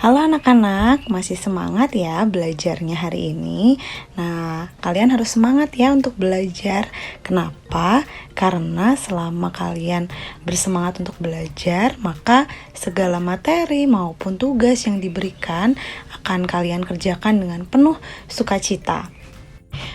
Halo anak-anak, masih semangat ya belajarnya hari ini? Nah, kalian harus semangat ya untuk belajar. Kenapa? Karena selama kalian bersemangat untuk belajar, maka segala materi maupun tugas yang diberikan akan kalian kerjakan dengan penuh sukacita.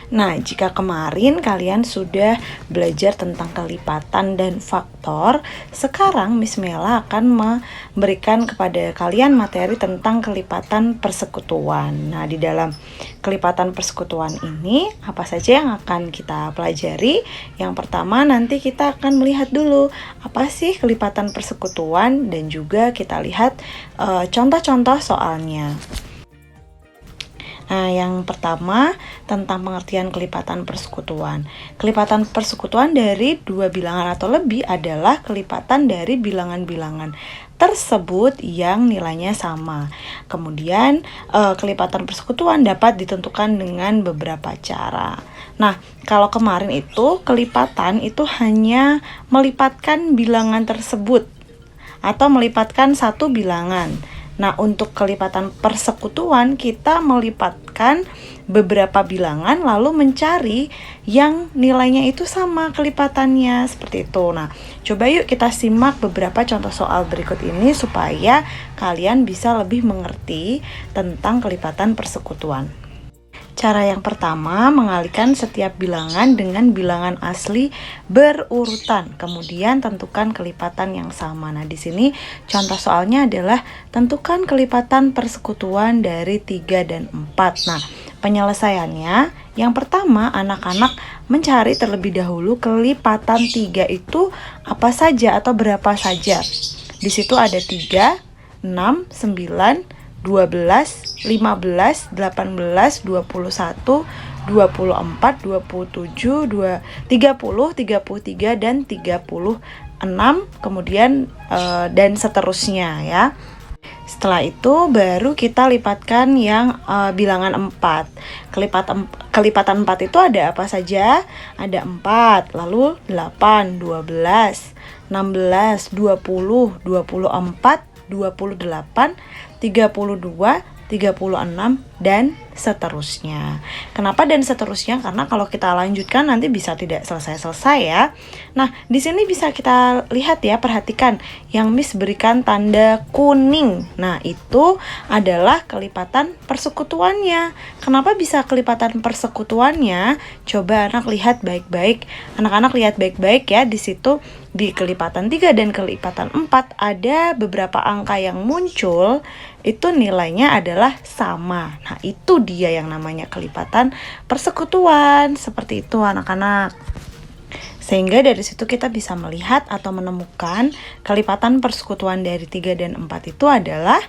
Nah, jika kemarin kalian sudah belajar tentang kelipatan dan faktor, sekarang Miss Mela akan memberikan kepada kalian materi tentang kelipatan persekutuan. Nah, di dalam kelipatan persekutuan ini, apa saja yang akan kita pelajari? Yang pertama, nanti kita akan melihat dulu apa sih kelipatan persekutuan dan juga kita lihat contoh-contoh soalnya. Nah, yang pertama tentang pengertian kelipatan persekutuan. Kelipatan persekutuan dari dua bilangan atau lebih adalah kelipatan dari bilangan-bilangan tersebut yang nilainya sama. Kemudian, kelipatan persekutuan dapat ditentukan dengan beberapa cara. Nah, kalau kemarin itu kelipatan itu hanya melipatkan bilangan tersebut atau melipatkan satu bilangan. Nah, untuk kelipatan persekutuan kita melipatkan beberapa bilangan lalu mencari yang nilainya itu sama kelipatannya, seperti itu. Nah, coba yuk kita simak beberapa contoh soal berikut ini supaya kalian bisa lebih mengerti tentang kelipatan persekutuan. Cara yang pertama, mengalihkan setiap bilangan dengan bilangan asli berurutan. Kemudian tentukan kelipatan yang sama. Nah, di sini contoh soalnya adalah tentukan kelipatan persekutuan dari 3 dan 4. Nah, penyelesaiannya yang pertama, anak-anak mencari terlebih dahulu kelipatan 3 itu apa saja atau berapa saja. Di situ ada 3, 6, 9, 12, 15, 18, 21, 24, 27, 30, 33, dan 36, kemudian dan seterusnya ya. Setelah itu baru kita lipatkan yang bilangan 4. Kelipatan 4 itu ada apa saja? Ada 4, lalu 8, 12, 16, 20, 24, 28, 32, 36, dan seterusnya. Kenapa dan seterusnya? Karena kalau kita lanjutkan nanti bisa tidak selesai-selesai ya. Nah, di sini bisa kita lihat ya, perhatikan yang Miss berikan tanda kuning. Nah, itu adalah kelipatan persekutuannya. Kenapa bisa kelipatan persekutuannya? Coba anak lihat baik-baik. Anak-anak lihat baik-baik ya, di situ di kelipatan 3 dan kelipatan 4 ada beberapa angka yang muncul, itu nilainya adalah sama. Nah, itu dia yang namanya kelipatan persekutuan. Seperti itu anak-anak. Sehingga dari situ kita bisa melihat atau menemukan kelipatan persekutuan dari 3 dan 4 itu adalah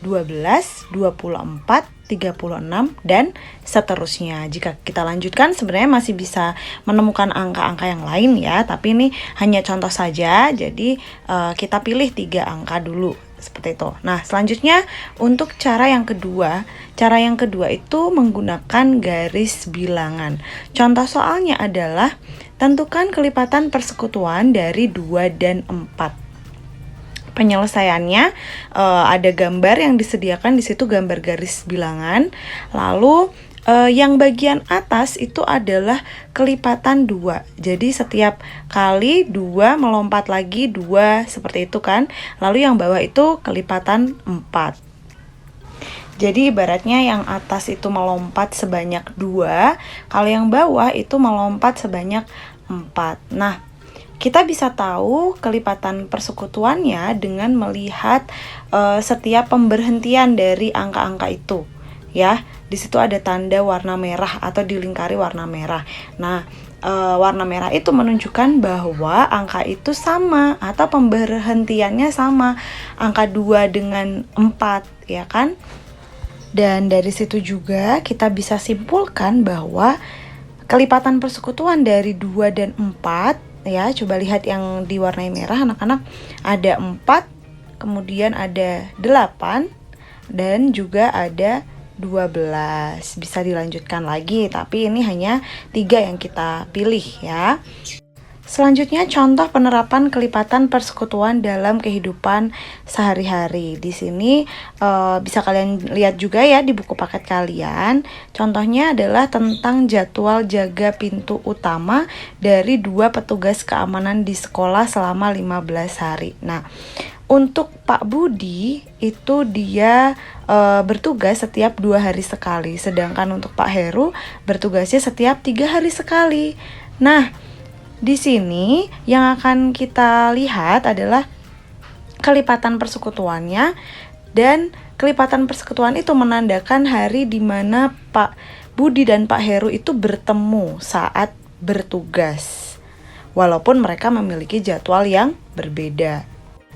12, 24, 36, dan seterusnya. Jika kita lanjutkan sebenarnya masih bisa menemukan angka-angka yang lain ya, tapi ini hanya contoh saja, jadi kita pilih 3 angka dulu, seperti itu. Nah, selanjutnya untuk cara yang kedua itu menggunakan garis bilangan. Contoh soalnya adalah tentukan kelipatan persekutuan dari 2 dan 4. Penyelesaiannya ada gambar yang disediakan di situ, gambar garis bilangan. Lalu yang bagian atas itu adalah kelipatan 2. Jadi setiap kali 2 melompat lagi 2, seperti itu kan. Lalu yang bawah itu kelipatan 4. Jadi ibaratnya yang atas itu melompat sebanyak 2, kalau yang bawah itu melompat sebanyak 4. Nah, kita bisa tahu kelipatan persekutuannya dengan melihat setiap pemberhentian dari angka-angka itu. Ya, di situ ada tanda warna merah atau dilingkari warna merah. Nah, warna merah itu menunjukkan bahwa angka itu sama atau pemberhentiannya sama. Angka 2 dengan 4, ya kan? Dan dari situ juga kita bisa simpulkan bahwa kelipatan persekutuan dari 2 dan 4 ya, coba lihat yang diwarnai merah anak-anak, ada 4, kemudian ada 8, dan juga ada 12. Bisa dilanjutkan lagi, tapi ini hanya 3 yang kita pilih ya. Selanjutnya contoh penerapan kelipatan persekutuan dalam kehidupan sehari-hari. Di sini bisa kalian lihat juga ya di buku paket kalian. Contohnya adalah tentang jadwal jaga pintu utama dari 2 petugas keamanan di sekolah selama 15 hari. Nah, untuk Pak Budi itu dia bertugas setiap 2 hari sekali. Sedangkan untuk Pak Heru bertugasnya setiap 3 hari sekali. Nah, di sini yang akan kita lihat adalah kelipatan persekutuannya, dan kelipatan persekutuan itu menandakan hari di mana Pak Budi dan Pak Heru itu bertemu saat bertugas, walaupun mereka memiliki jadwal yang berbeda.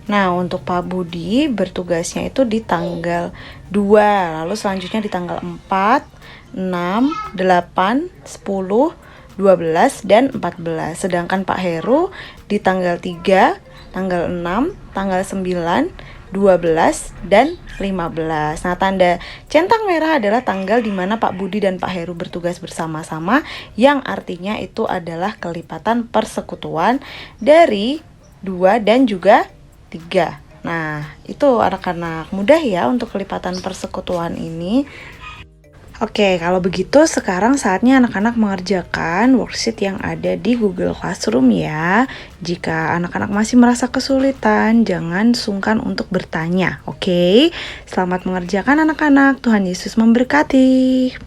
Nah, untuk Pak Budi bertugasnya itu di tanggal 2, lalu selanjutnya di tanggal 4, 6, 8, 10, 12, dan 14. Sedangkan Pak Heru di tanggal 3, tanggal 6, tanggal 9, 12, dan 15. Nah, tanda centang merah adalah tanggal di mana Pak Budi dan Pak Heru bertugas bersama-sama, yang artinya itu adalah kelipatan persekutuan dari 2 dan juga 3. Nah, itu anak-anak mudah ya untuk kelipatan persekutuan ini. Oke, kalau begitu sekarang saatnya anak-anak mengerjakan worksheet yang ada di Google Classroom ya. Jika anak-anak masih merasa kesulitan, jangan sungkan untuk bertanya, oke? Selamat mengerjakan anak-anak, Tuhan Yesus memberkati.